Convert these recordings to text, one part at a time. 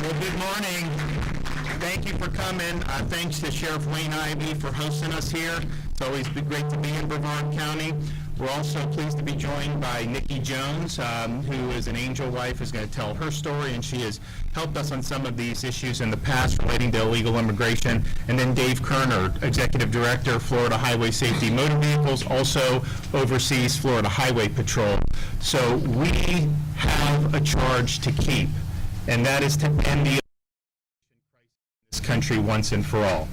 Well, good morning. Thank you for coming. Thanks to Sheriff Wayne Ivey for hosting us here. It's always been great to be in Brevard County. We're also pleased to be joined by Nikki Jones, who is an angel wife, who's going to tell her story, and she has helped us on some of these issues in the past relating to illegal immigration. And then Dave Kerner, Executive Director, Florida Highway Safety Motor Vehicles, also oversees Florida Highway Patrol. So we have a charge to keep, and that is to end the immigration crisis in this country once and for all.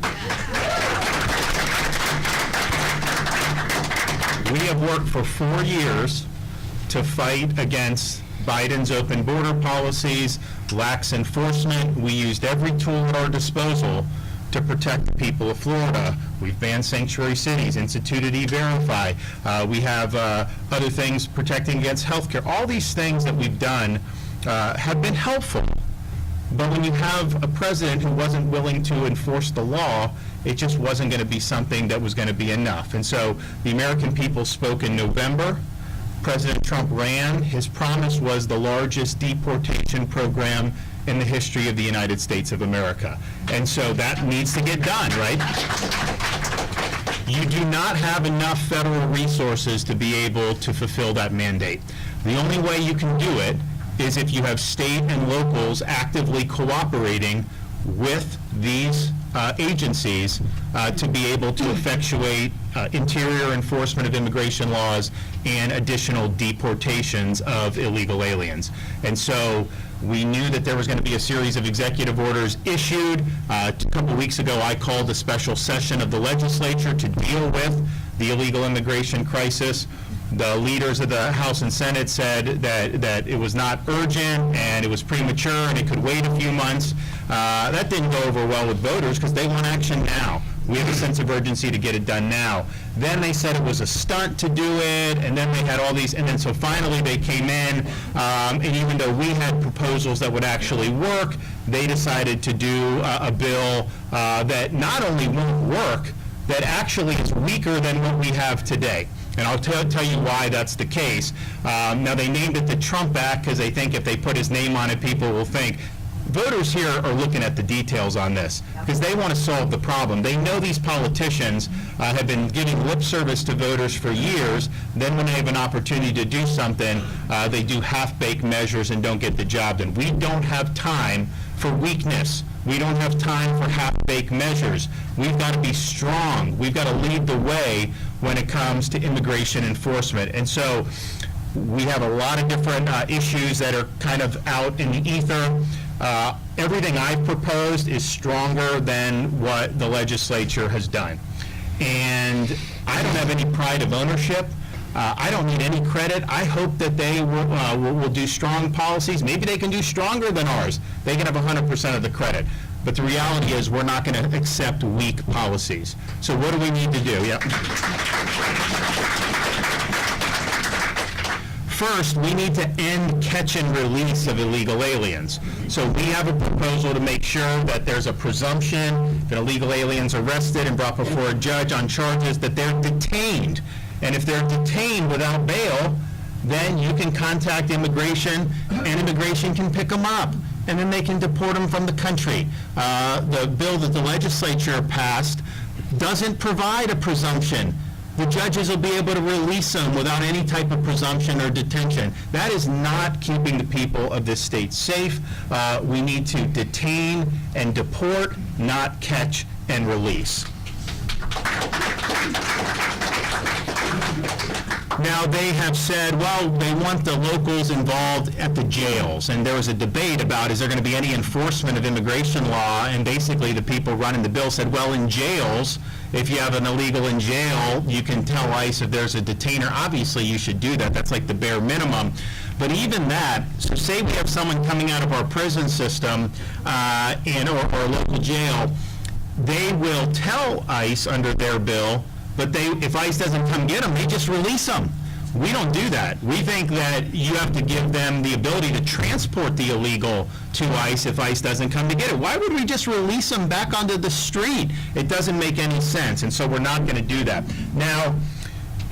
We have worked for 4 years to fight against Biden's open border policies, lax enforcement. We used every tool at our disposal to protect the people of Florida. We've banned sanctuary cities, instituted E-Verify. We have other things protecting against healthcare. All these things that we've done have been helpful. But when you have a president who wasn't willing to enforce the law, it just wasn't going to be something that was going to be enough. And so the American people spoke in November. President Trump ran. His promise was the largest deportation program in the history of the United States of America. And so that needs to get done, right? You do not have enough federal resources to be able to fulfill that mandate. The only way you can do it is if you have state and locals actively cooperating with these agencies to be able to effectuate interior enforcement of immigration laws and additional deportations of illegal aliens. And so we knew that there was going to be a series of executive orders issued. A couple weeks ago, I called a special session of the legislature to deal with the illegal immigration crisis. The leaders of the House and Senate said that it was not urgent and it was premature and it could wait a few months. That didn't go over well with voters because they want action now. We have a sense of urgency to get it done now. Then they said it was a stunt to do it, and then they had all these, and then so finally they came in, and even though we had proposals that would actually work, they decided to do a bill that not only won't work, that actually is weaker than what we have today. And I'll tell you why that's the case. Now, they named it the Trump Act because they think if they put his name on it, people will think. Voters here are looking at the details on this because they want to solve the problem. They know these politicians have been giving lip service to voters for years. Then when they have an opportunity to do something, they do half-baked measures and don't get the job done. We don't have time for weakness. We don't have time for half-baked measures. We've got to be strong. We've got to lead the way when it comes to immigration enforcement. And so we have a lot of different issues that are kind of out in the ether. Everything I've proposed is stronger than what the legislature has done. And I don't have any pride of ownership. I don't need any credit. I hope that they will do strong policies. Maybe they can do stronger than ours. They can have 100% of the credit. But the reality is we're not going to accept weak policies. So what do we need to do? Yeah. First, we need to end catch and release of illegal aliens. So we have a proposal to make sure that there's a presumption that illegal aliens arrested and brought before a judge on charges that they're detained. And if they're detained without bail, then you can contact immigration and immigration can pick them up. And then they can deport them from the country. The bill that the legislature passed doesn't provide a presumption. The judges will be able to release them without any type of presumption or detention. That is not keeping the people of this state safe. We need to detain and deport, not catch and release. Now, they have said, well, they want the locals involved at the jails. And there was a debate about, is there going to be any enforcement of immigration law? And basically, the people running the bill said, well, in jails, if you have an illegal in jail, you can tell ICE if there's a detainer. Obviously, you should do that. That's like the bare minimum. But even that, so say we have someone coming out of our prison system or local jail, they will tell ICE under their bill, but if ICE doesn't come get them, they just release them. We don't do that. We think that you have to give them the ability to transport the illegal to ICE if ICE doesn't come to get it. Why would we just release them back onto the street? It doesn't make any sense, and so we're not going to do that. Now,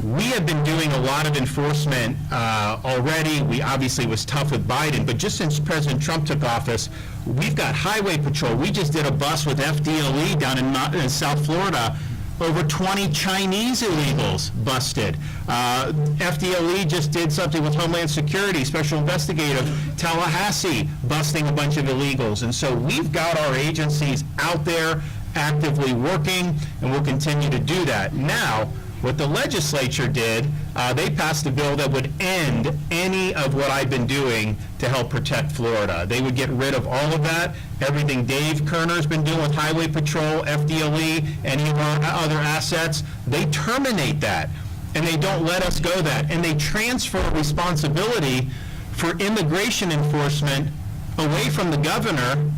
We have been doing a lot of enforcement already. We obviously was tough with Biden, but just since President Trump took office, we've got highway patrol. We just did a bust with FDLE down in South Florida. Over 20 Chinese illegals busted. FDLE just did something with Homeland Security, Special Investigative Tallahassee, busting a bunch of illegals. And so we've got our agencies out there actively working, and we'll continue to do that. Now, what the legislature did, they passed a bill that would end any of what I've been doing to help protect Florida. They would get rid of all of that, everything Dave Kerner's been doing with Highway Patrol, FDLE, any of our other assets. They terminate that, and they don't let us go that. And they transfer responsibility for immigration enforcement away from the governor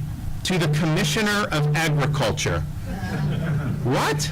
to the Commissioner of Agriculture. What?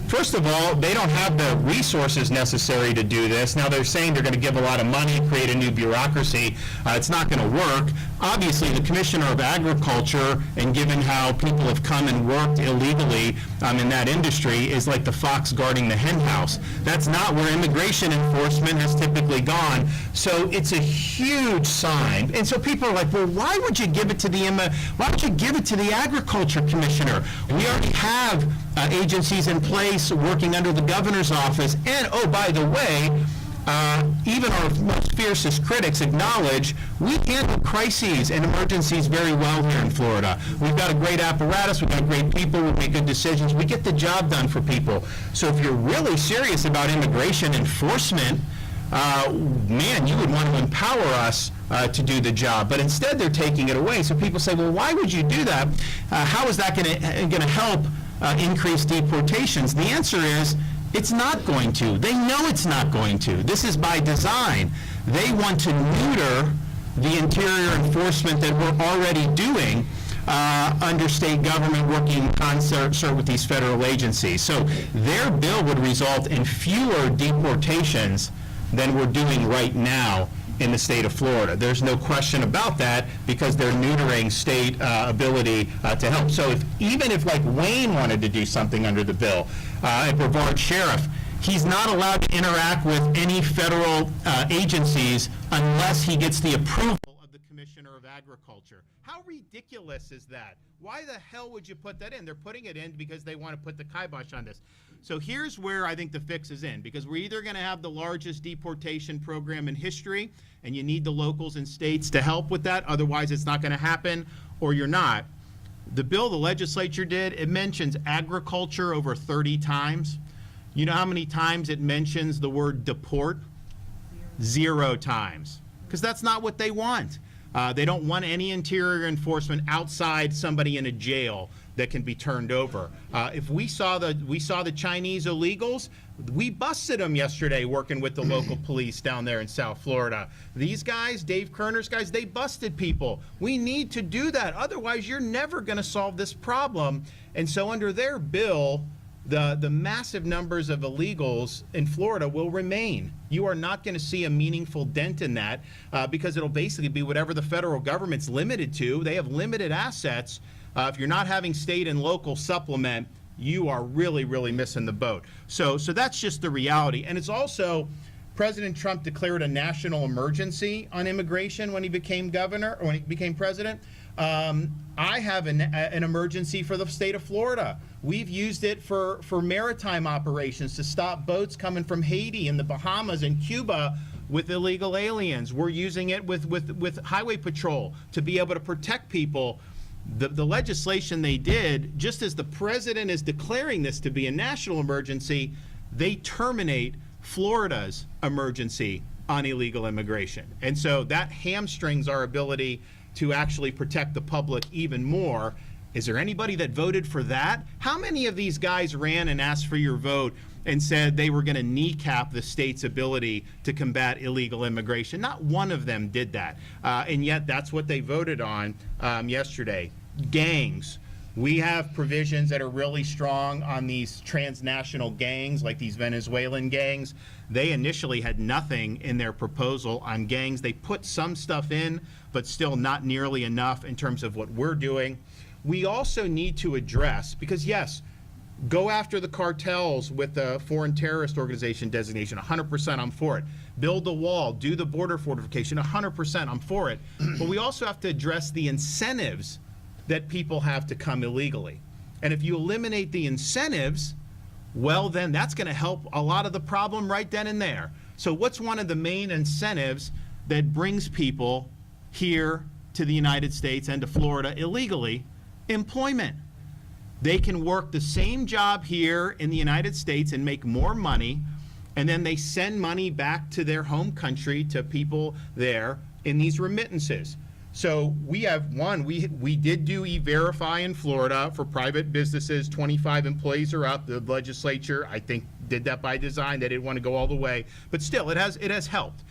First of all, they don't have the resources necessary to do this. Now they're saying they're going to give a lot of money, create a new bureaucracy. It's not going to work. Obviously, the Commissioner of Agriculture, and given how people have come and worked illegally in that industry, is like the fox guarding the hen house. That's not where immigration enforcement has typically gone. So it's a huge sign. And so people are like, well, why would you give it to the Agriculture Commissioner? We already have agencies in place working under the governor's office. And, oh, by the way, even our most fiercest critics acknowledge we handle crises and emergencies very well here in Florida. We've got a great apparatus, we've got great people, we make good decisions, we get the job done for people. So if you're really serious about immigration enforcement, man, you would want to empower us to do the job. But instead they're taking it away. So people say, well, why would you do that? How is that going to help increase deportations? The answer is, it's not going to. They know it's not going to. This is by design. They want to neuter the interior enforcement that we're already doing under state government working in concert with these federal agencies. So their bill would result in fewer deportations than we're doing right now in the state of Florida. There's no question about that, because they're neutering state ability to help. So even if like Wayne wanted to do something under the bill, a Brevard sheriff, he's not allowed to interact with any federal agencies unless he gets the approval of the Commissioner of Agriculture. How ridiculous is that? Why the hell would you put that in? They're putting it in because they want to put the kibosh on this. So here's where I think the fix is in, because we're either going to have the largest deportation program in history, and you need the locals and states to help with that, otherwise it's not going to happen, or you're not. The bill the legislature did, it mentions agriculture over 30 times. You know how many times it mentions the word deport? 0 times. Because that's not what they want. They don't want any interior enforcement outside somebody in a jail that can be turned over. If we saw the Chinese illegals, we busted them yesterday working with the local police down there in South Florida. These guys, Dave Kerner's guys, they busted people. We need to do that. Otherwise, you're never going to solve this problem. And so under their bill, the massive numbers of illegals in Florida will remain. You are not going to see a meaningful dent in that because it'll basically be whatever the federal government's limited to. They have limited assets. If you're not having state and local supplement, you are really, really missing the boat. So that's just the reality. And it's also, President Trump declared a national emergency on immigration when he became governor, or when he became president. I have an emergency for the state of Florida. We've used it for maritime operations to stop boats coming from Haiti and the Bahamas and Cuba with illegal aliens. We're using it with Highway Patrol to be able to protect people. The legislation they did, just as the president is declaring this to be a national emergency, they terminate Florida's emergency on illegal immigration. And so that hamstrings our ability to actually protect the public even more. Is there anybody that voted for that? How many of these guys ran and asked for your vote and said they were going to kneecap the state's ability to combat illegal immigration? Not one of them did that. And yet that's what they voted on yesterday. Gangs. We have provisions that are really strong on these transnational gangs, like these Venezuelan gangs. They initially had nothing in their proposal on gangs. They put some stuff in, but still not nearly enough in terms of what we're doing. We also need to address, because yes, Go after the cartels with the foreign terrorist organization designation. 100% I'm for it. Build the wall. Do the border fortification. 100% I'm for it. But we also have to address the incentives that people have to come illegally. And if you eliminate the incentives, well, then that's going to help a lot of the problem right then and there. So what's one of the main incentives that brings people here to the United States and to Florida illegally? Employment. They can work the same job here in the United States and make more money, and then they send money back to their home country to people there in these remittances. So we have one, we did do E-Verify in Florida for private businesses. 25 employees are up. The legislature, I think, did that by design. They didn't want to go all the way, but still, it has helped.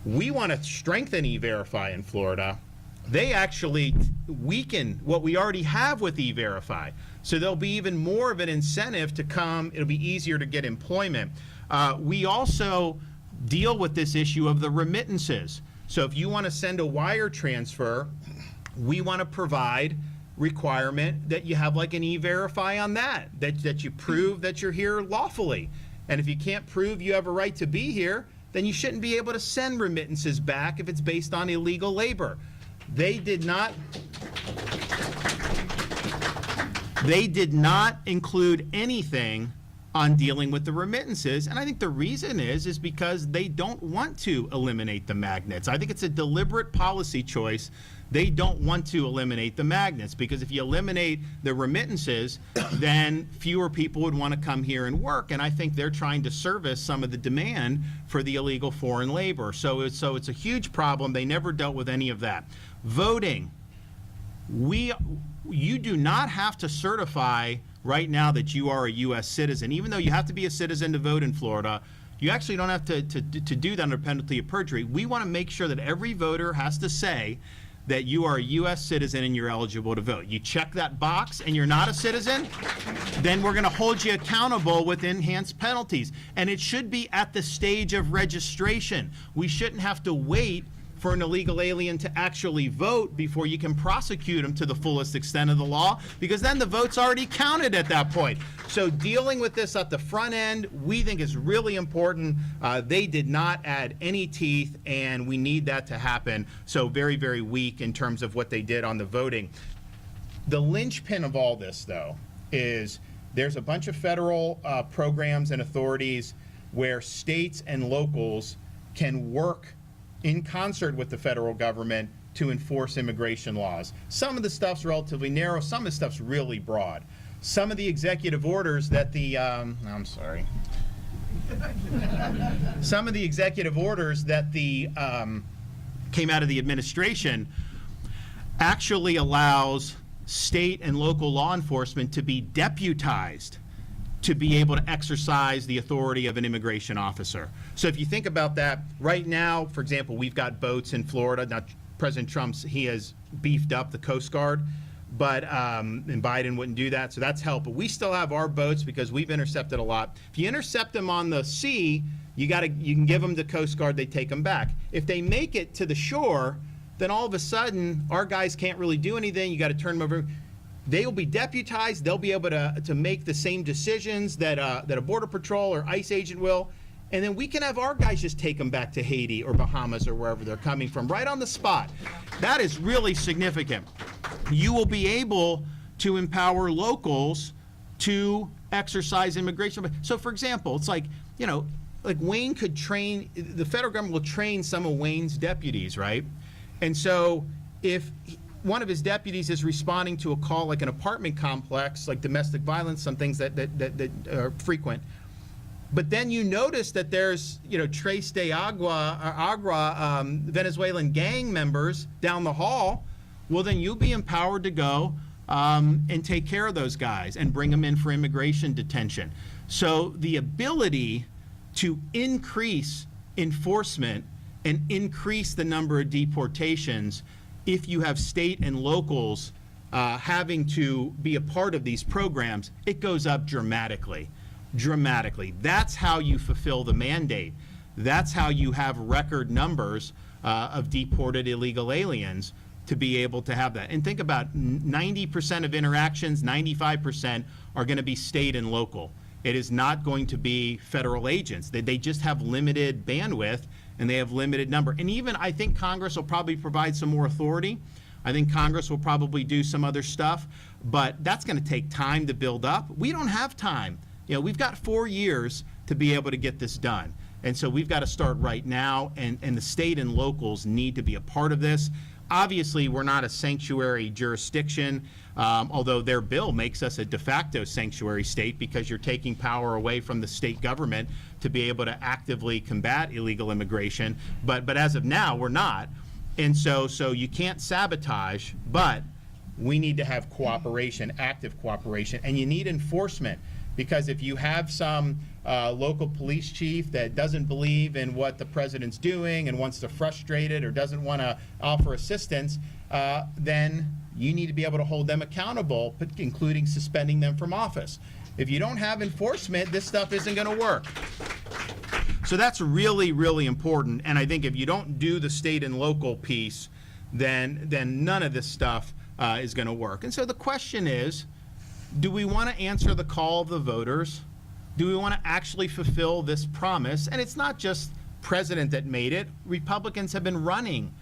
We want to strengthen E-Verify in Florida. They actually weaken what we already have with E-Verify. So there'll be even more of an incentive to come. It'll be easier to get employment. We also deal with this issue of the remittances. So if you want to send a wire transfer, we want to provide requirement that you have like an E-Verify on that you prove that you're here lawfully. And if you can't prove you have a right to be here, then you shouldn't be able to send remittances back if it's based on illegal labor. They did not include anything on dealing with the remittances, and I think the reason is because they don't want to eliminate the magnets. I think it's a deliberate policy choice. They don't want to eliminate the magnets, because if you eliminate the remittances, then fewer people would want to come here and work, and I think they're trying to service some of the demand for the illegal foreign labor. So it's a huge problem. They never dealt with any of that. Voting. You do not have to certify right now that you are a U.S. citizen. Even though you have to be a citizen to vote in Florida, you actually don't have to do that under penalty of perjury. We want to make sure that every voter has to say that you are a U.S. citizen and you're eligible to vote. You check that box and you're not a citizen, then we're going to hold you accountable with enhanced penalties. And it should be at the stage of registration. We shouldn't have to wait for an illegal alien to actually vote before you can prosecute them to the fullest extent of the law, because then the vote's already counted at that point. So dealing with this at the front end, we think is really important. They did not add any teeth, and we need that to happen. So very, very weak in terms of what they did on the voting. The linchpin of all this, though, is there's a bunch of federal programs and authorities where states and locals can work in concert with the federal government to enforce immigration laws. Some of the stuff's relatively narrow, some of the stuff's really broad. Some of the executive orders that some of the executive orders that came out of the administration actually allows state and local law enforcement to be deputized to be able to exercise the authority of an immigration officer. So if you think about that, right now, for example, we've got boats in Florida. Now, President he has beefed up the Coast Guard, but and Biden wouldn't do that, so that's helped. But we still have our boats because we've intercepted a lot. If you intercept them on the sea, you can give them to Coast Guard, they take them back. If they make it to the shore, then all of a sudden, our guys can't really do anything. You got to turn them over. They will be deputized. They'll be able to make the same decisions that a Border Patrol or ICE agent will. And then we can have our guys just take them back to Haiti or Bahamas or wherever they're coming from, right on the spot. That is really significant. You will be able to empower locals to exercise immigration. So, for example, it's like Wayne could train, the federal government will train some of Wayne's deputies, right? And so if one of his deputies is responding to a call like an apartment complex, like domestic violence, some things that are frequent, but then you notice that there's Tres de Agua Venezuelan gang members down the hall, well, then you'll be empowered to go and take care of those guys and bring them in for immigration detention. So the ability to increase enforcement and increase the number of deportations, if you have state and locals having to be a part of these programs, it goes up dramatically. Dramatically. That's how you fulfill the mandate. That's how you have record numbers of deported illegal aliens. to be able to have that. And think about 90% of interactions, 95% are going to be state and local. It is not going to be federal agents. They just have limited bandwidth and they have limited number. And even I think Congress will probably provide some more authority. I think Congress will probably do some other stuff, but that's going to take time to build up. We don't have time. We've got 4 years to be able to get this done. And so we've got to start right now, and the state and locals need to be a part of this. Obviously, we're not a sanctuary jurisdiction, although their bill makes us a de facto sanctuary state because you're taking power away from the state government to be able to actively combat illegal immigration. But as of now, we're not. And so you can't sabotage, but we need to have cooperation, active cooperation, and you need enforcement. Because if you have some local police chief that doesn't believe in what the president's doing and wants to frustrate it or doesn't want to offer assistance, then you need to be able to hold them accountable, including suspending them from office. If you don't have enforcement, this stuff isn't going to work. So that's really, really important. And I think if you don't do the state and local piece, then none of this stuff is going to work. And so the question is, do we want to answer the call of the voters? Do we want to actually fulfill this promise? And it's not just president that made it. Republicans have been running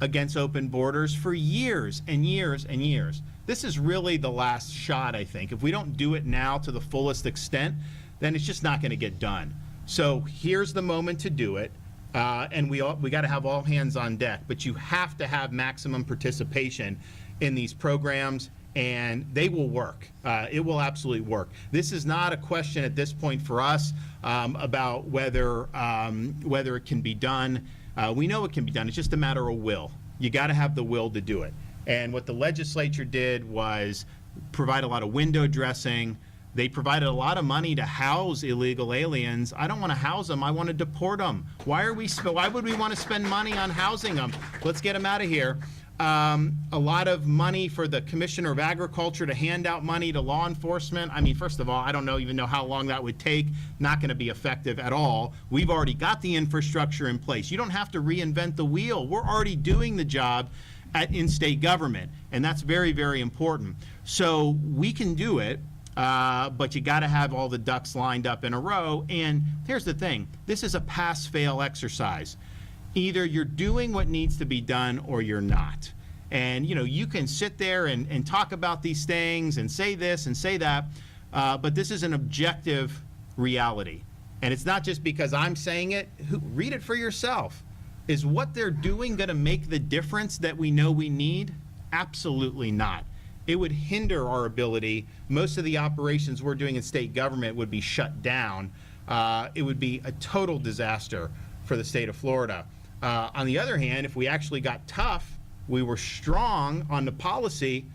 against open borders for years and years and years. This is really the last shot, I think. If we don't do it now to the fullest extent, then it's just not going to get done. So here's the moment to do it. And we got to have all hands on deck. But you have to have maximum participation in these programs, and they will work. It will absolutely work. This is not a question at this point for us about whether it can be done. We know it can be done. It's just a matter of will. You got to have the will to do it. And what the legislature did was provide a lot of window dressing. They provided a lot of money to house illegal aliens. I don't want to house them. I want to deport them. Why would we want to spend money on housing them? Let's get them out of here. A lot of money for the Commissioner of Agriculture to hand out money to law enforcement. I mean, first of all, I don't even know how long that would take. Not going to be effective at all. We've already got the infrastructure in place. You don't have to reinvent the wheel. We're already doing the job in state government, and that's very, very important. So we can do it, but you got to have all the ducks lined up in a row. And here's the thing. This is a pass-fail exercise. Either you're doing what needs to be done or you're not. And you can sit there and talk about these things and say this and say that, but this is an objective reality. And it's not just because I'm saying it. Read it for yourself. Is what they're doing going to make the difference that we know we need? Absolutely not. It would hinder our ability. Most of the operations we're doing in state government would be shut down. It would be a total disaster for the state of Florida. On the other hand, if we actually got tough, we were strong on the policy,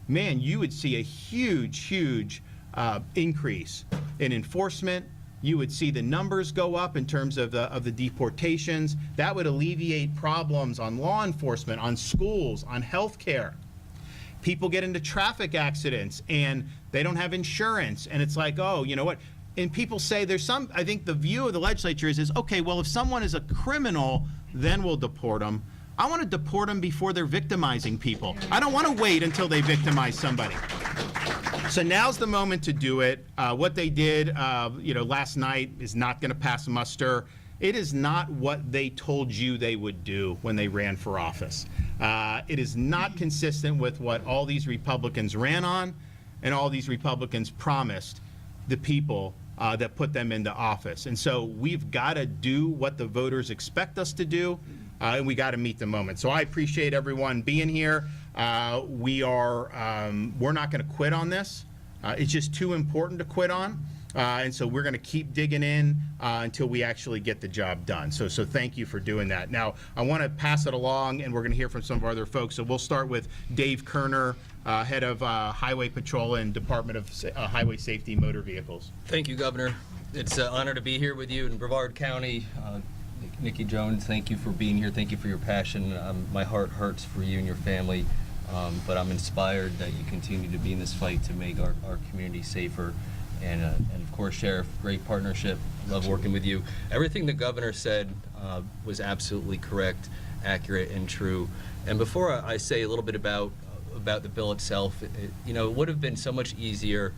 man, you would see a huge, huge increase in enforcement. You would see the numbers go up in terms of the deportations. That would alleviate problems on law enforcement, on schools, on health care. People get into traffic accidents and they don't have insurance, and it's like, oh, you know what? And people say I think the view of the legislature is okay, well, if someone is a criminal, then we'll deport them. I want to deport them before they're victimizing people. I don't want to wait until they victimize somebody. So now's the moment to do it. What they did, last night is not going to pass muster. It is not what they told you they would do when they ran for office. It is not consistent with what all these Republicans ran on and all these Republicans promised the people that put them into office. And so we've got to do what the voters expect us to do, and we got to meet the moment. So I appreciate everyone being here. We're not going to quit on this. It's just too important to quit on. And so we're going to keep digging in until we actually get the job done. So thank you for doing that. Now, I want to pass it along, and we're going to hear from some of our other folks. So we'll start with Dave Kerner, head of Highway Patrol and Department of Highway Safety Motor Vehicles. Thank you, Governor. It's an honor to be here with you in Brevard County. Nikki Jones, thank you for being here. Thank you for your passion. My heart hurts for you and your family, but I'm inspired that you continue to be in this fight to make our community safer. And of course, Sheriff, great partnership. Love working with you. Everything the governor said was absolutely correct. accurate and true. And before I say a little bit about the bill itself, it would have been so much easier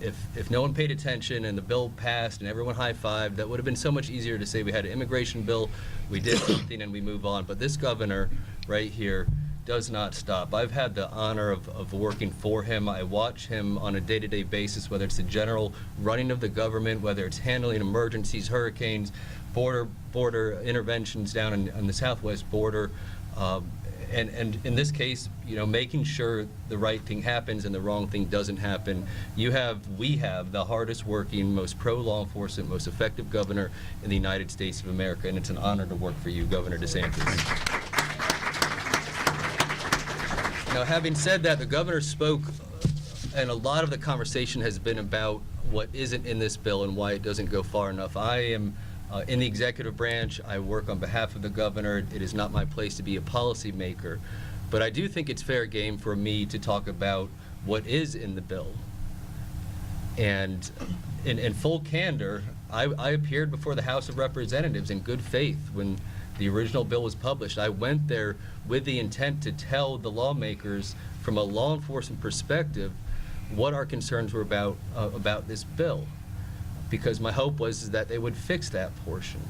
if no one paid attention and the bill passed and everyone high-fived. That would have been so much easier to say we had an immigration bill, we did something, and we move on. But this governor right here does not stop. I've had the honor of working for him. I watch him on a day-to-day basis, whether it's the general running of the government, whether it's handling emergencies, hurricanes, border interventions down on the southwest border, and in this case, making sure the right thing happens and the wrong thing doesn't happen. We have the hardest working, most pro-law enforcement, most effective governor in the United States of America, and it's an honor to work for you, Governor DeSantis. Now, having said that, the governor spoke, and a lot of the conversation has been about what isn't in this bill and why it doesn't go far enough. I am in the executive branch. I work on behalf of the governor. It is not my place to be a policymaker, but I do think it's fair game for me to talk about what is in the bill. And in full candor, I appeared before the House of Representatives in good faith when the original bill was published. I went there with the intent to tell the lawmakers from a law enforcement perspective what our concerns were about this bill, because my hope was that they would fix that portion.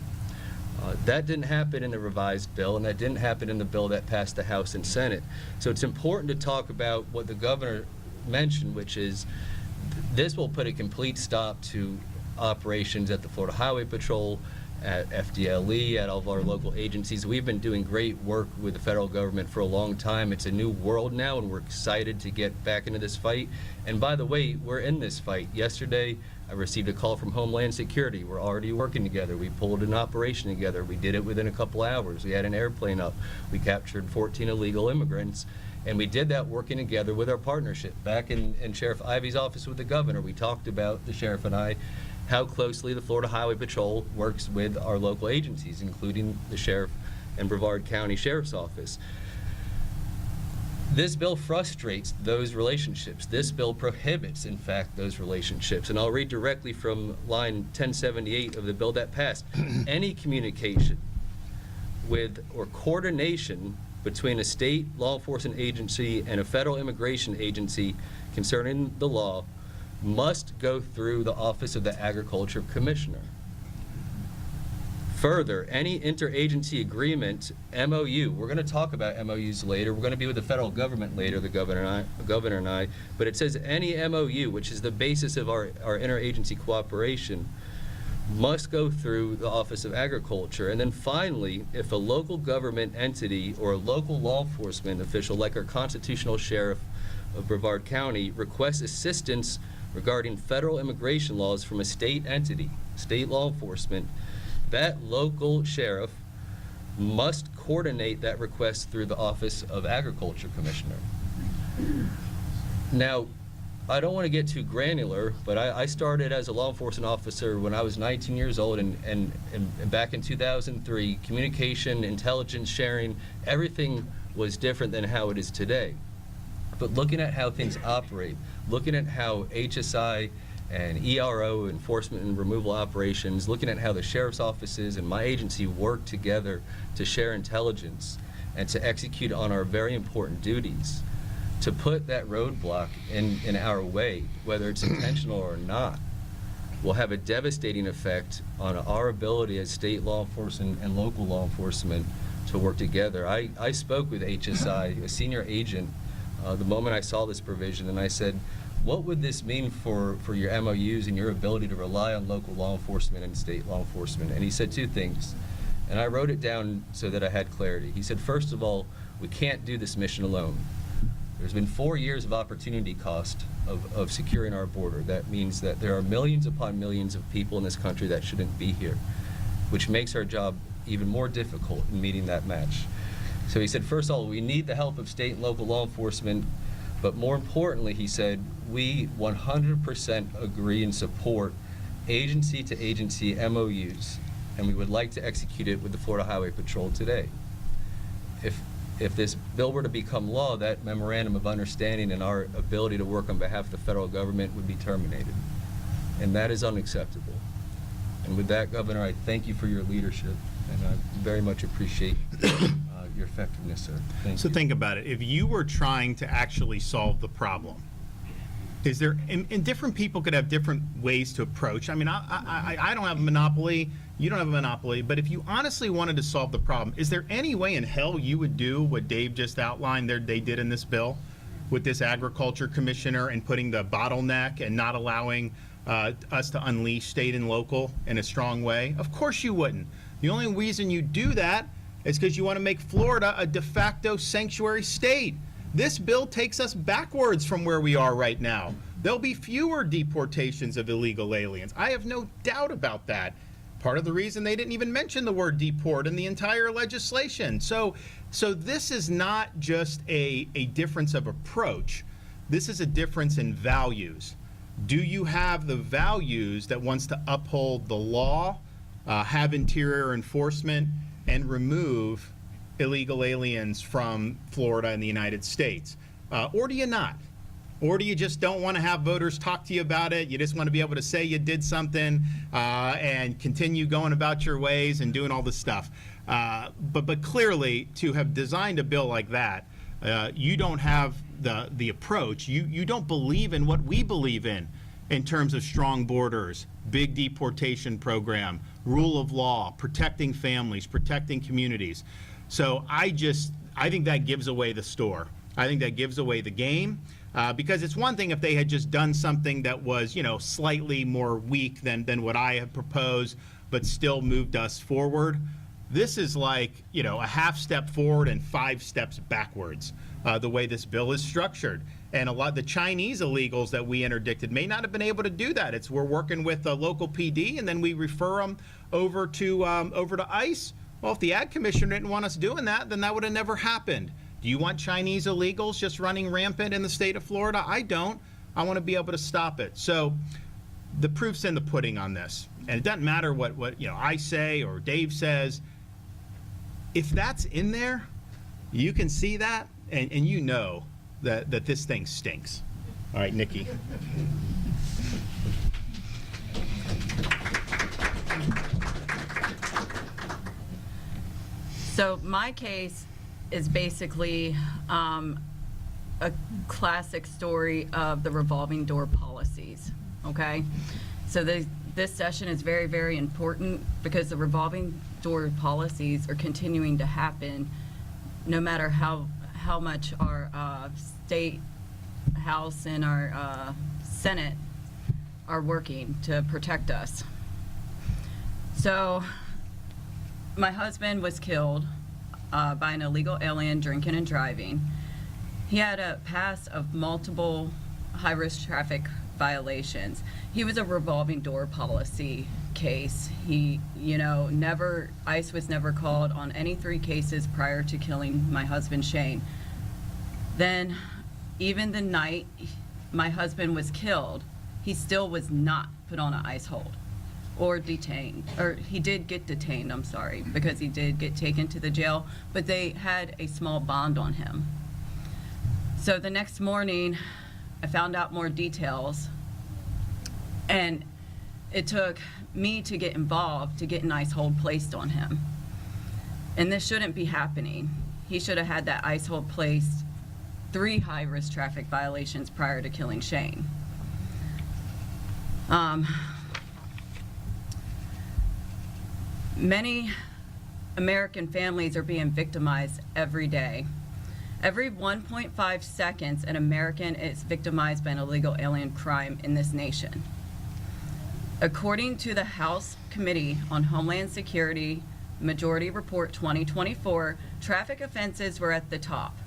That didn't happen in the revised bill, and that didn't happen in the bill that passed the House and Senate. So it's important to talk about what the governor mentioned, which is this will put a complete stop to operations at the Florida Highway Patrol, at FDLE, at all of our local agencies. We've been doing great work with the federal government for a long time. It's a new world now, and we're excited to get back into this fight. And by the way, we're in this fight. Yesterday, I received a call from Homeland Security. We're already working together. We pulled an operation together. We did it within a couple hours. We had an airplane up. We captured 14 illegal immigrants. And we did that working together with our partnership. Back in Sheriff Ivey's office with the governor, we talked about, the sheriff and I, how closely the Florida Highway Patrol works with our local agencies, including the sheriff and Brevard County Sheriff's Office. This bill frustrates those relationships. This bill prohibits, in fact, those relationships. And I'll read directly from line 1078 of the bill that passed. Any communication with or coordination between a state law enforcement agency and a federal immigration agency concerning the law must go through the Office of the Agriculture Commissioner. Further, any interagency agreement, MOU, we're going to talk about MOUs later. We're going to be with the federal government later, the governor and I, but it says any MOU, which is the basis of our interagency cooperation, must go through the Office of Agriculture. And then finally, if a local government entity or a local law enforcement official, like our constitutional sheriff of Brevard County, requests assistance regarding federal immigration laws from a state entity, state law enforcement, that local sheriff must coordinate that request through the Office of Agriculture Commissioner. Now, I don't want to get too granular, but I started as a law enforcement officer when I was 19 years old, and back in 2003, communication, intelligence sharing, everything was different than how it is today. But looking at how things operate, looking at how HSI and ERO, enforcement and removal operations, looking at how the sheriff's offices and my agency work together to share intelligence and to execute on our very important duties, to put that roadblock in our way, whether it's intentional or not, will have a devastating effect on our ability as state law enforcement and local law enforcement to work together. I spoke with HSI, a senior agent, the moment I saw this provision, and I said, what would this mean for your MOUs and your ability to rely on local law enforcement and state law enforcement? And he said two things, and I wrote it down so that I had clarity. He said, first of all, we can't do this mission alone. There's been 4 years of opportunity cost of securing our border. That means that there are millions upon millions of people in this country that shouldn't be here, which makes our job even more difficult in meeting that match. So he said, first of all, we need the help of state and local law enforcement, but more importantly, he said, we 100% agree and support agency to agency MOUs, and we would like to execute it with the Florida Highway Patrol today. If this bill were to become law, that memorandum of understanding and our ability to work on behalf of the federal government would be terminated. And that is unacceptable. And with that, Governor, I thank you for your leadership, and I very much appreciate your effectiveness, sir. Thank So you. think about it. If you were trying to actually solve the problem, is there, and different people could have different ways to approach. I mean, I don't have a monopoly, you don't have a monopoly, but if you honestly wanted to solve the problem, is there any way in hell you would do what Dave just outlined they did in this bill with this agriculture commissioner and putting the bottleneck and not allowing us to unleash state and local in a strong way? Of course you wouldn't. The only reason you do that is because you want to make Florida a de facto sanctuary state. This bill takes us backwards from where we are right now. There'll be fewer deportations of illegal aliens. I have no doubt about that. Part of the reason they didn't even mention the word deport in the entire legislation. So this is not just a difference of approach. This is a difference in values. Do you have the values that wants to uphold the law, have interior enforcement, and remove illegal aliens from Florida and the United States? Or do you not? Or do you just don't want to have voters talk to you about it? You just want to be able to say you did something and continue going about your ways and doing all this stuff. But clearly, to have designed a bill like that, you don't have the approach. You don't believe in what we believe in terms of strong borders, big deportation program, rule of law, protecting families, protecting communities. So I think that gives away the store. I think that gives away the game. Because it's one thing if they had just done something that was, slightly more weak than what I have proposed, but still moved us forward. This is like, a half step forward and 5 steps backwards, the way this bill is structured. And a lot of the Chinese illegals that we interdicted may not have been able to do that. We're working with the local PD, and then we refer them over to ICE. Well, if the Ag Commissioner didn't want us doing that, then that would have never happened. Do you want Chinese illegals just running rampant in the state of Florida? I don't. I want to be able to stop it. So the proof's in the pudding on this. And it doesn't matter what I say or Dave says. If that's in there, you can see that, and you know that this thing stinks. All right, Nikki. So my case is basically a classic story of the revolving door policies, okay? So this session is very, very important because the revolving door policies are continuing to happen no matter how much our state House and our Senate are working to protect us. So my husband was killed by an illegal alien drinking and driving. He had a past of multiple high-risk traffic violations. He was a revolving door policy case. He, ICE was never called on any 3 cases prior to killing my husband, Shane. Then, even the night my husband was killed, he still was not put on an ICE hold or detained, or he did get detained, I'm sorry, because he did get taken to the jail, but they had a small bond on him. So the next morning, I found out more details, and it took me to get involved to get an ICE hold placed on him. And this shouldn't be happening. He should have had that ICE hold placed 3 high-risk traffic violations prior to killing Shane. Many American families are being victimized every day. Every 1.5 seconds, an American is victimized by an illegal alien crime in this nation. According to the House Committee on Homeland Security Majority Report 2024, traffic offenses were at the top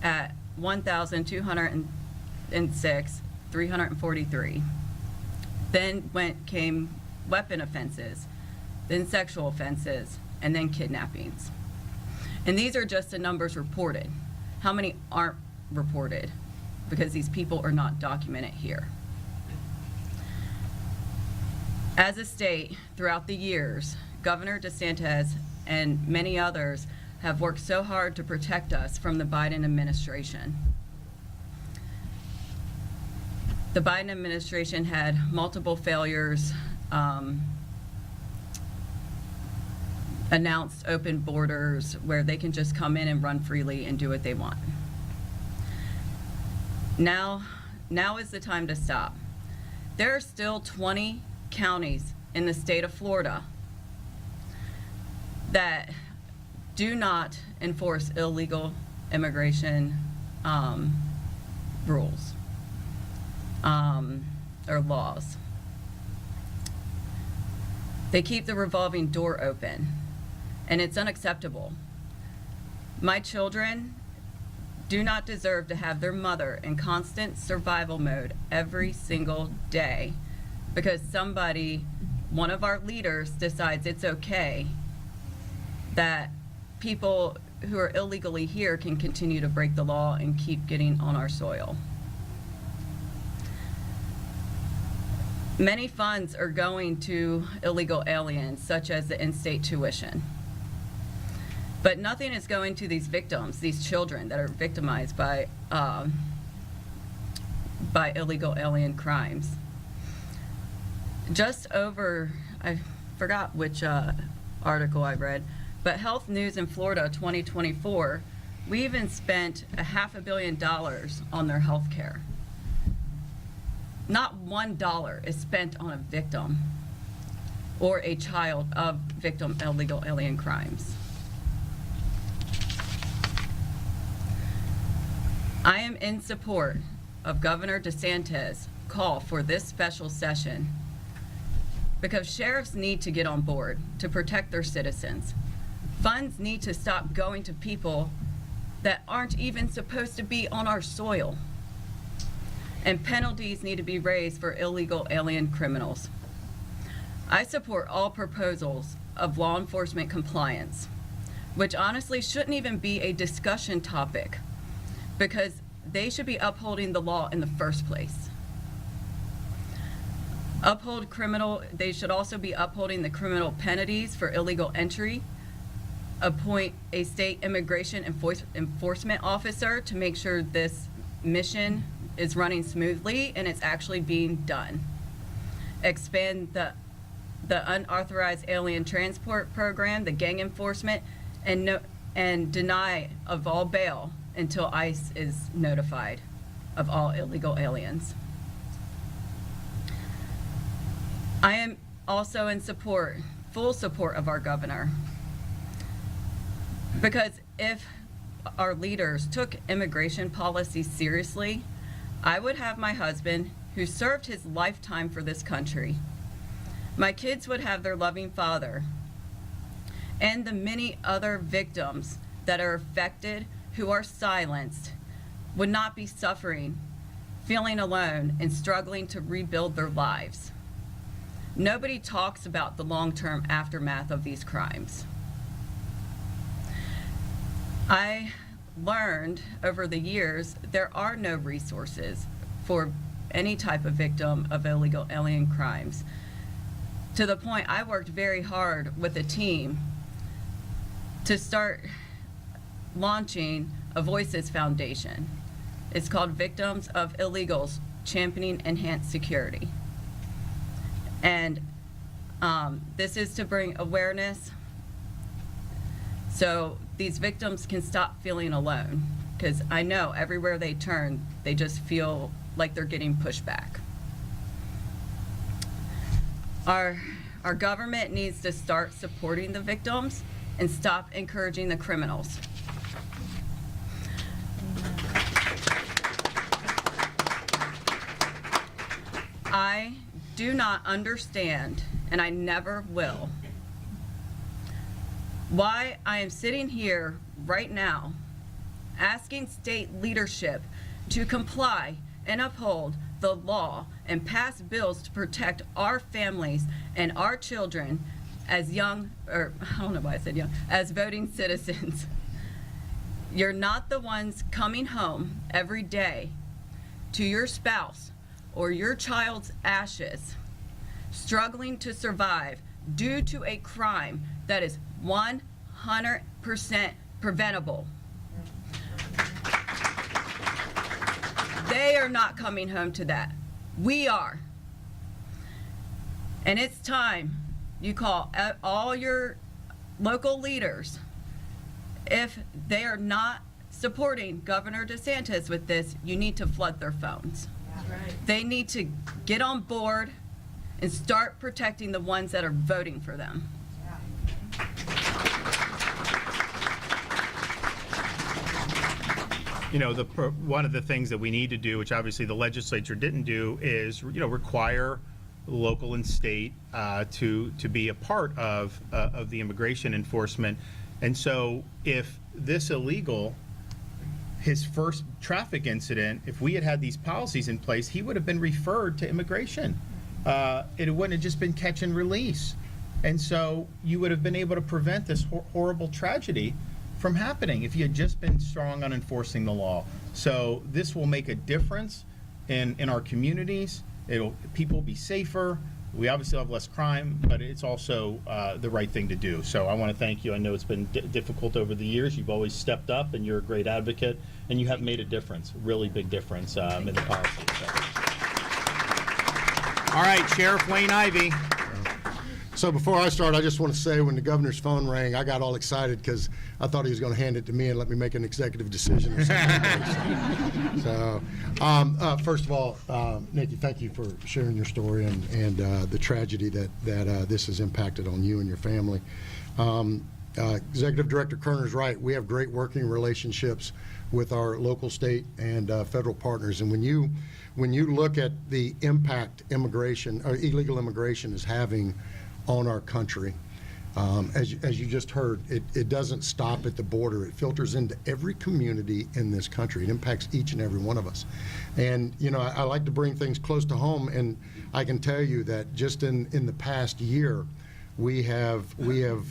at 1,206, 343. Then came weapon offenses, then sexual offenses, and then kidnappings. And these are just the numbers reported. How many aren't reported? Because these people are not documented here. As a state, throughout the years, Governor DeSantis and many others have worked so hard to protect us from the Biden administration. The Biden administration had multiple failures announced open borders where they can just come in and run freely and do what they want. Now is the time to stop. There are still 20 counties in the state of Florida that do not enforce illegal immigration rules or laws. They keep the revolving door open, and it's unacceptable. My children do not deserve to have their mother in constant survival mode every single day because somebody, one of our leaders, decides it's okay that people who are illegally here can continue to break the law and keep getting on our soil. Many funds are going to illegal aliens, such as the in-state tuition. But nothing is going to these victims, these children that are victimized by illegal alien crimes. Just over, I forgot which article I read, but Health News in Florida 2024, we even spent $500 million on their health care. Not $1 is spent on a victim or a child of victim illegal alien crimes. I am in support of Governor DeSantis' call for this special session because sheriffs need to get on board to protect their citizens. Funds need to stop going to people that aren't even supposed to be on our soil. And penalties need to be raised for illegal alien criminals. I support all proposals of law enforcement compliance, which honestly shouldn't even be a discussion topic because they should be upholding the law in the first place. They should also be upholding the criminal penalties for illegal entry, appoint a state immigration enforcement officer to make sure this mission is running smoothly and it's actually being done. Expand the unauthorized alien transport program, the gang enforcement, and deny of all bail until ICE is notified of all illegal aliens. I am also in full support of our governor, because if our leaders took immigration policy seriously, I would have my husband, who served his lifetime for this country. My kids would have their loving father, and the many other victims that are affected who are silenced would not be suffering, feeling alone, and struggling to rebuild their lives. Nobody talks about the long-term aftermath of these crimes. I learned over the years there are no resources for any type of victim of illegal alien crimes. To the point I worked very hard with a team to start launching a Voices Foundation. It's called Victims of Illegals Championing Enhanced Security. And this is to bring awareness so these victims can stop feeling alone, because I know everywhere they turn, they just feel like they're getting pushed back. Our government needs to start supporting the victims and stop encouraging the criminals. I do not understand, and I never will, why I am sitting here right now asking state leadership to comply and uphold the law and pass bills to protect our families and our children as young, or I don't know why I said young, as voting citizens. You're not the ones coming home every day to your spouse or your child's ashes, struggling to survive due to a crime that is 100% preventable. They are not coming home to that. We are. And it's time you call all your local leaders, if they are not supporting Governor DeSantis with this, you need to flood their phones. They need to get on board and start protecting the ones that are voting for them. You know, one of the things that we need to do, which obviously the legislature didn't do, is, you know, require local and state to be a part of the immigration enforcement. And so if this illegal, his first traffic incident, if we had had these policies in place, he would have been referred to immigration. It wouldn't have just been catch and release. And so you would have been able to prevent this horrible tragedy from happening if you had just been strong on enforcing the law. So this will make a difference in our communities. People will be safer. We obviously have less crime, but it's also the right thing to do. So I want to thank you. I know it's been difficult over the years. You've always stepped up, and you're a great advocate, and you have made a difference, a really big difference in the policy. So. All right, Sheriff Wayne Ivey. So before I start, I just want to say when the governor's phone rang, I got all excited because I thought he was going to hand it to me and let me make an executive decision or something. So first of all, Nikki, thank you for sharing your story and the tragedy that this has impacted on you and your family. Executive Director Kerner is right. We have great working relationships with our local, state, and federal partners. And when you look at the impact immigration or illegal immigration is having on our country, as you just heard, it doesn't stop at the border. It filters into every community in this country. It impacts each and every one of us. And you know, I like to bring things close to home, and I can tell you that just in the past year, we have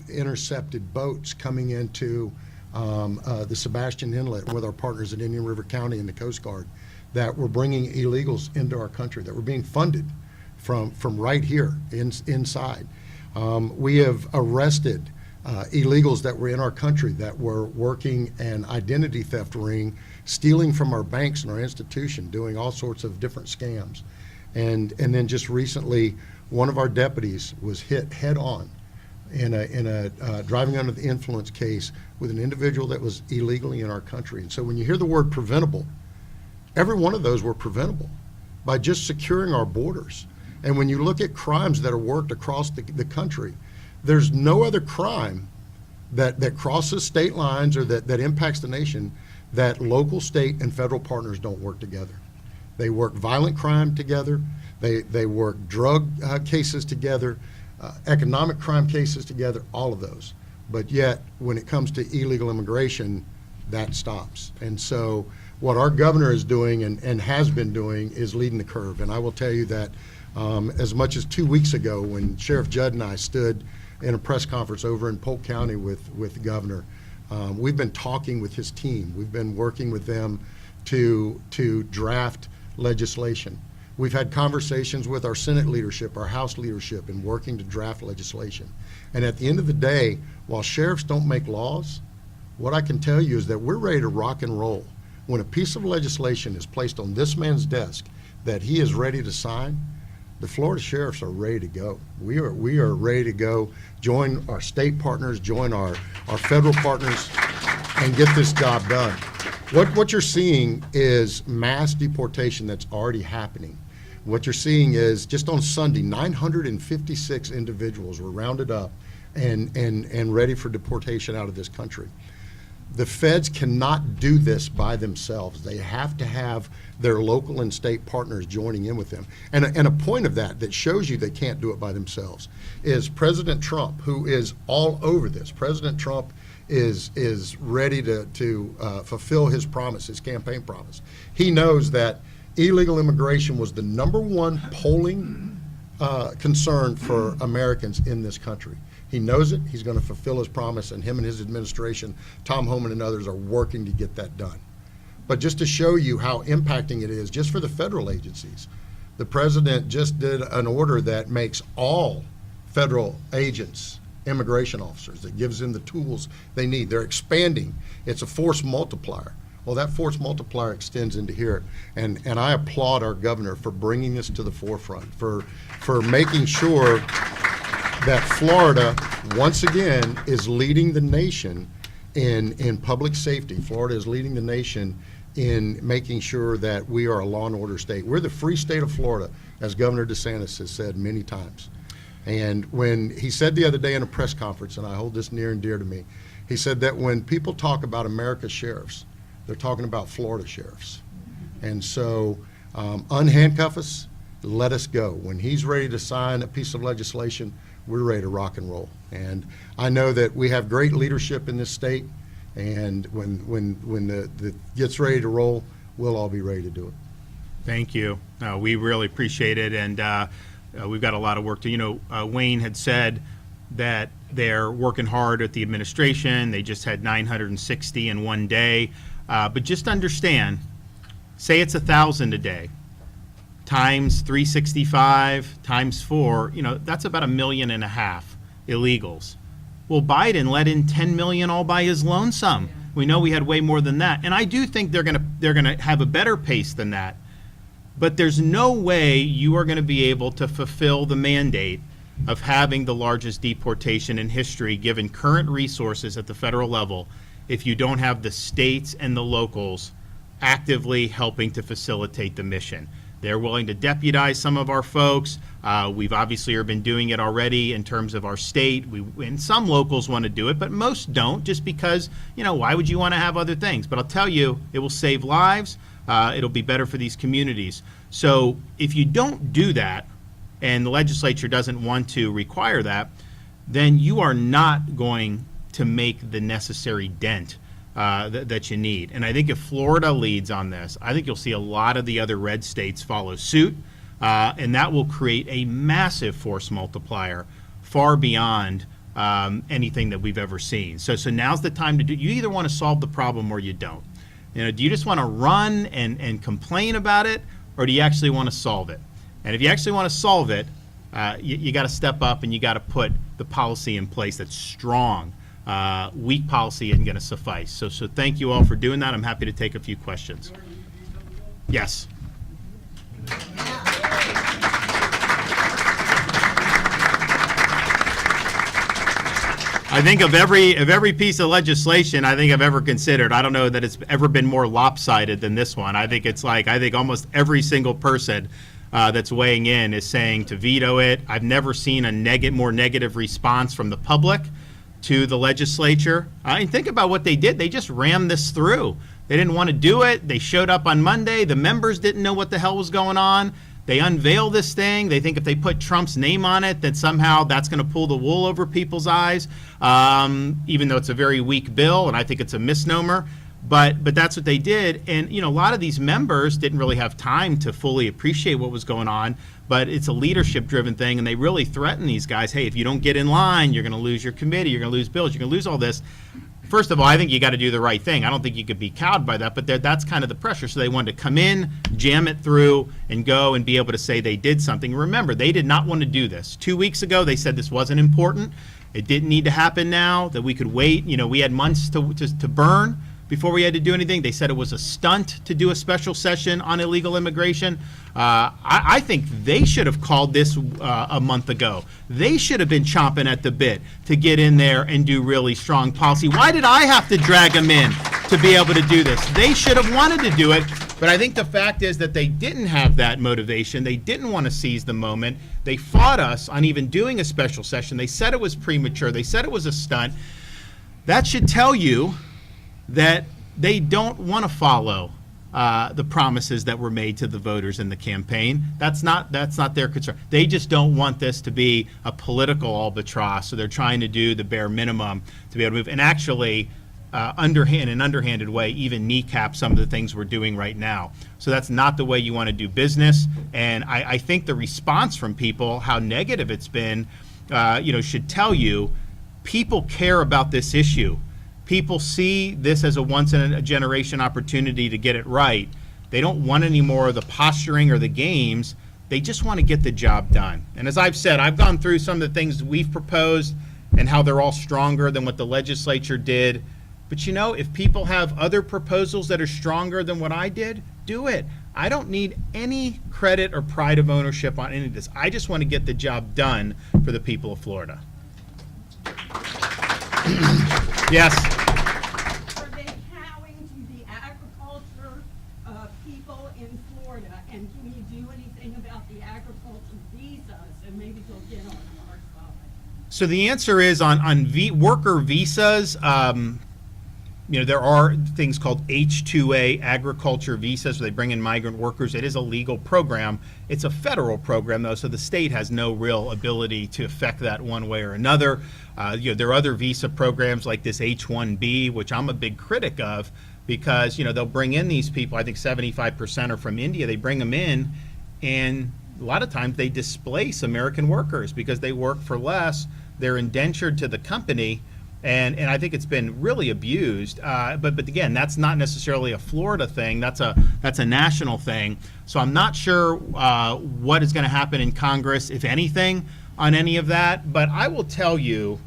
intercepted boats coming into the Sebastian Inlet with our partners at Indian River County and the Coast Guard that were bringing illegals into our country that were being funded from right here inside. We have arrested illegals that were in our country that were working an identity theft ring, stealing from our banks and our institution, doing all sorts of different scams. And then just recently, one of our deputies was hit head on in a driving under the influence case with an individual that was illegally in our country. And so when you hear the word preventable, every one of those were preventable by just securing our borders. And when you look at crimes that are worked across the country, there's no other crime that crosses state lines or that impacts the nation that local, state, and federal partners don't work together. They work violent crime together. They work drug cases together, economic crime cases together, all of those. But yet, when it comes to illegal immigration, that stops. And so what our governor is doing and has been doing is leading the curve. And I will tell you that as much as 2 weeks ago when Sheriff Judd and I stood in a press conference over in Polk County with the governor, we've been talking with his team. We've been working with them to draft legislation. We've had conversations with our Senate leadership, our House leadership, and working to draft legislation. And at the end of the day, while sheriffs don't make laws, what I can tell you is that we're ready to rock and roll. When a piece of legislation is placed on this man's desk that he is ready to sign, the Florida sheriffs are ready to go. We are ready to go, join our state partners, join our federal partners, and get this job done. What you're seeing is mass deportation that's already happening. What you're seeing is just on Sunday, 956 individuals were rounded up and ready for deportation out of this country. The feds cannot do this by themselves. They have to have their local and state partners joining in with them. And a point of that shows you they can't do it by themselves is President Trump, who is all over this. President Trump is ready to fulfill his promise, his campaign promise. He knows that illegal immigration was the #1 polling concern for Americans in this country. He knows it. He's going to fulfill his promise, and him and his administration, Tom Homan and others, are working to get that done. But just to show you how impacting it is, just for the federal agencies, the president just did an order that makes all federal agents immigration officers, that gives them the tools they need. They're expanding. It's a force multiplier. Well, that force multiplier extends into here, and I applaud our governor for bringing this to the forefront, for making sure that Florida, once again, is leading the nation in public safety. Florida is leading the nation in making sure that we are a law and order state. We're the free state of Florida, as Governor DeSantis has said many times. And when he said the other day in a press conference, and I hold this near and dear to me, he said that when people talk about America's sheriffs, they're talking about Florida sheriffs. And so unhandcuff us, let us go. When he's ready to sign a piece of legislation, we're ready to rock and roll. And I know that we have great leadership in this state, and when the gets ready to roll, we'll all be ready to do it. Thank you. We really appreciate it, and we've got a lot of work to, Wayne had said that they're working hard at the administration. They just had 960 in one day. But just understand, say it's 1,000 a day, times 365, times 4, that's about 1.5 million illegals. Well, Biden let in 10 million all by his lonesome. We know we had way more than that. And I do think they're gonna have a better pace than that. But there's no way you are gonna be able to fulfill the mandate of having the largest deportation in history, given current resources at the federal level, if you don't have the states and the locals actively helping to facilitate the mission. They're willing to deputize some of our folks. We've obviously been doing it already in terms of our state. And some locals want to do it, but most don't, just because, why would you want to have other things? But I'll tell you, it will save lives. It'll be better for these communities. So if you don't do that, and the legislature doesn't want to require that, then you are not going to make the necessary dent that you need. And I think if Florida leads on this, I think you'll see a lot of the other red states follow suit, and that will create a massive force multiplier far beyond anything that we've ever seen. So now's the time to do. You either want to solve the problem or you don't. Do you just want to run and complain about it, or do you actually want to solve it? And if you actually want to solve it, you got to step up and you got to put the policy in place that's strong. Weak policy isn't going to suffice. So thank you all for doing that. I'm happy to take a few questions. Yes. I think of every piece of legislation I think I've ever considered, I don't know that it's ever been more lopsided than this one. I think almost every single person that's weighing in is saying to veto it. I've never seen a more negative response from the public to the legislature. And think about what they did. They just rammed this through. They didn't want to do it. They showed up on Monday. The members didn't know what the hell was going on. They unveil this thing. They think if they put Trump's name on it, that somehow that's going to pull the wool over people's eyes, even though it's a very weak bill, and I think it's a misnomer. But that's what they did. And, a lot of these members didn't really have time to fully appreciate what was going on, but it's a leadership-driven thing, and they really threaten these guys, hey, if you don't get in line, you're going to lose your committee, you're going to lose bills, you're going to lose all this. First of all, I think you got to do the right thing. I don't think you could be cowed by that, but that's kind of the pressure. So they wanted to come in, jam it through, and go and be able to say they did something. Remember, they did not want to do this. 2 weeks ago, they said this wasn't important. It didn't need to happen now, that we could wait. We had months to burn before we had to do anything. They said it was a stunt to do a special session on illegal immigration. I think they should have called this a month ago. They should have been chomping at the bit to get in there and do really strong policy. Why did I have to drag them in to be able to do this? They should have wanted to do it, but I think the fact is that they didn't have that motivation. They didn't want to seize the moment. They fought us on even doing a special session. They said it was premature. They said it was a stunt. That should tell you that they don't want to follow the promises that were made to the voters in the campaign. That's not their concern. They just don't want this to be a political albatross, so they're trying to do the bare minimum to be able to move. And actually, underhanded way, even kneecap some of the things we're doing right now. So that's not the way you want to do business. And I think the response from people, how negative it's been, should tell you people care about this issue. People see this as a once-in-a-generation opportunity to get it right. They don't want any more of the posturing or the games. They just want to get the job done. And as I've said, I've gone through some of the things we've proposed and how they're all stronger than what the legislature did. But if people have other proposals that are stronger than what I did, do it. I don't need any credit or pride of ownership on any of this. I just want to get the job done for the people of Florida. Yes. Are they cowing to the agriculture people in Florida? And can you do anything about the agriculture visas? And maybe they'll get on our side. So the answer is on worker visas, there are things called H-2A agriculture visas, where they bring in migrant workers. It is a legal program. It's a federal program, though, so the state has no real ability to affect that one way or another. There are other visa programs like this H-1B, which I'm a big critic of, because, they'll bring in these people. I think 75% are from India. They bring them in, and a lot of times they displace American workers because they work for less. They're indentured to the company. And I think it's been really abused. But again, that's not necessarily a Florida thing. That's a national thing. So I'm not sure what is going to happen in Congress, if anything, on any of that. But I will tell you,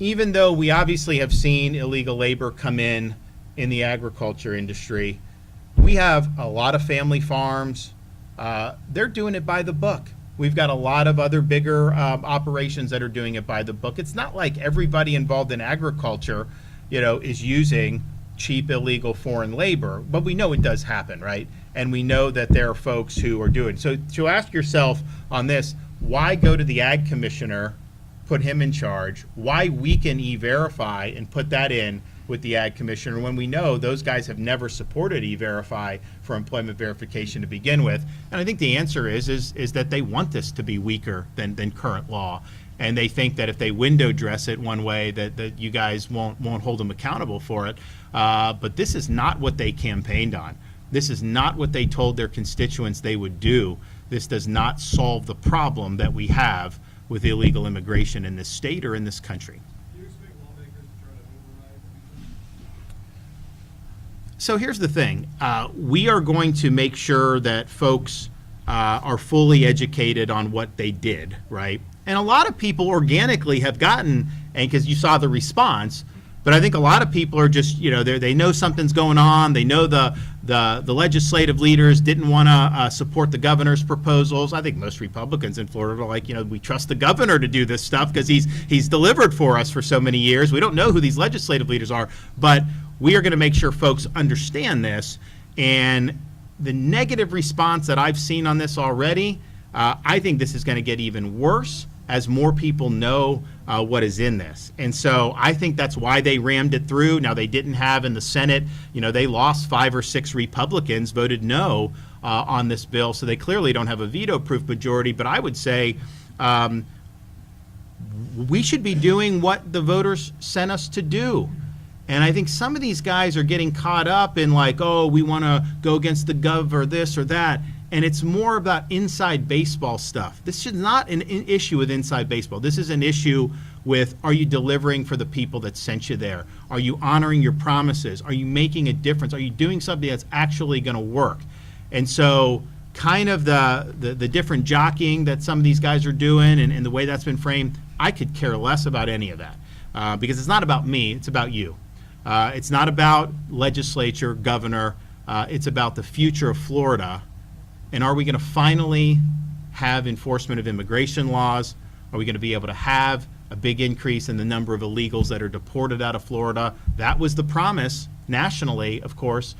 even though we obviously have seen illegal labor come in the agriculture industry, we have a lot of family farms. They're doing it by the book. We've got a lot of other bigger operations that are doing it by the book. It's not like everybody involved in agriculture, is using cheap, illegal foreign labor, but we know it does happen, right? And we know that there are folks who are doing it. So to ask yourself on this, why go to the ag commissioner, put him in charge? Why weaken E-Verify and put that in with the ag commissioner when we know those guys have never supported E-Verify for employment verification to begin with? And I think the answer is that they want this to be weaker than current law, and they think that if they window dress it one way, that you guys won't hold them accountable for it. But this is not what they campaigned on. This is not what they told their constituents they would do. This does not solve the problem that we have with illegal immigration in this state or in this country. So here's the thing. We are going to make sure that folks are fully educated on what they did, right? And a lot of people organically have gotten, and because you saw the response, but I think a lot of people are just, they know something's going on. They know the legislative leaders didn't want to support the governor's proposals. I think most Republicans in Florida are like, we trust the governor to do this stuff because he's delivered for us for so many years. We don't know who these legislative leaders are, but we are going to make sure folks understand this. And the negative response that I've seen on this already, I think this is going to get even worse as more people know what is in this. And so I think that's why they rammed it through. Now, they didn't have in the Senate, they lost 5 or 6 Republicans voted no on this bill, so they clearly don't have a veto-proof majority. But I would say we should be doing what the voters sent us to do. And I think some of these guys are getting caught up in like, oh, we want to go against the gov or this or that. And it's more about inside baseball stuff. This is not an issue with inside baseball. This is an issue with, are you delivering for the people that sent you there? Are you honoring your promises? Are you making a difference? Are you doing something that's actually going to work? And so kind of the different jockeying that some of these guys are doing and the way that's been framed, I could care less about any of that because it's not about me, it's about you. It's not about legislature, governor. It's about the future of Florida. And are we going to finally have enforcement of immigration laws? Are we going to be able to have a big increase in the number of illegals that are deported out of Florida? That was the promise nationally, of course,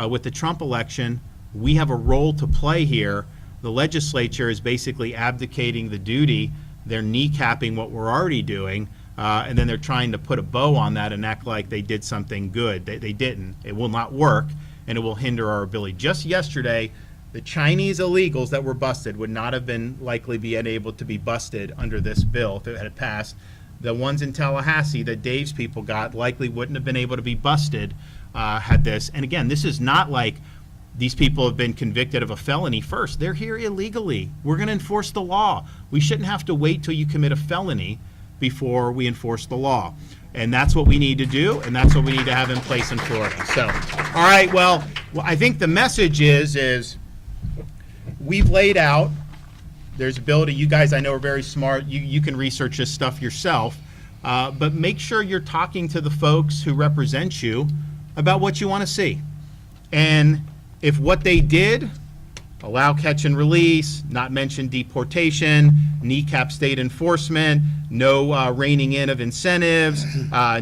with the Trump election. We have a role to play here. The legislature is basically abdicating the duty. They're kneecapping what we're already doing. And then they're trying to put a bow on that and act like they did something good. They didn't. It will not work, and it will hinder our ability. Just yesterday, the Chinese illegals that were busted would not have been likely be able to be busted under this bill if it had passed. The ones in Tallahassee that Dave's people got likely wouldn't have been able to be busted had this. And again, this is not like these people have been convicted of a felony first. They're here illegally. We're going to enforce the law. We shouldn't have to wait till you commit a felony before we enforce the law. And that's what we need to do, and that's what we need to have in place in Florida. So, all right, well I think the message is we've laid out, there's ability, you guys I know are very smart, you can research this stuff yourself, but make sure you're talking to the folks who represent you about what you want to see. And if what they did, allow catch and release, not mention deportation, kneecap state enforcement, no reining in of incentives,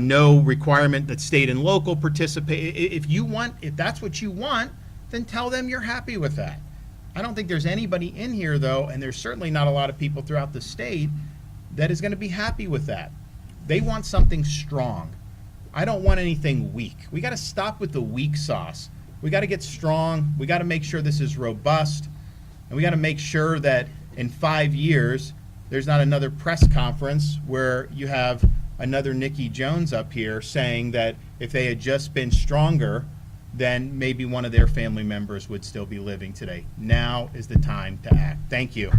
no requirement that state and local participate. If that's what you want, then tell them you're happy with that. I don't think there's anybody in here, though, and there's certainly not a lot of people throughout the state that is going to be happy with that. They want something strong. I don't want anything weak. We got to stop with the weak sauce. We got to get strong. We got to make sure this is robust. And we got to make sure that in 5 years, there's not another press conference where you have another Nikki Jones up here saying that if they had just been stronger, then maybe one of their family members would still be living today. Now is the time to act. Thank you.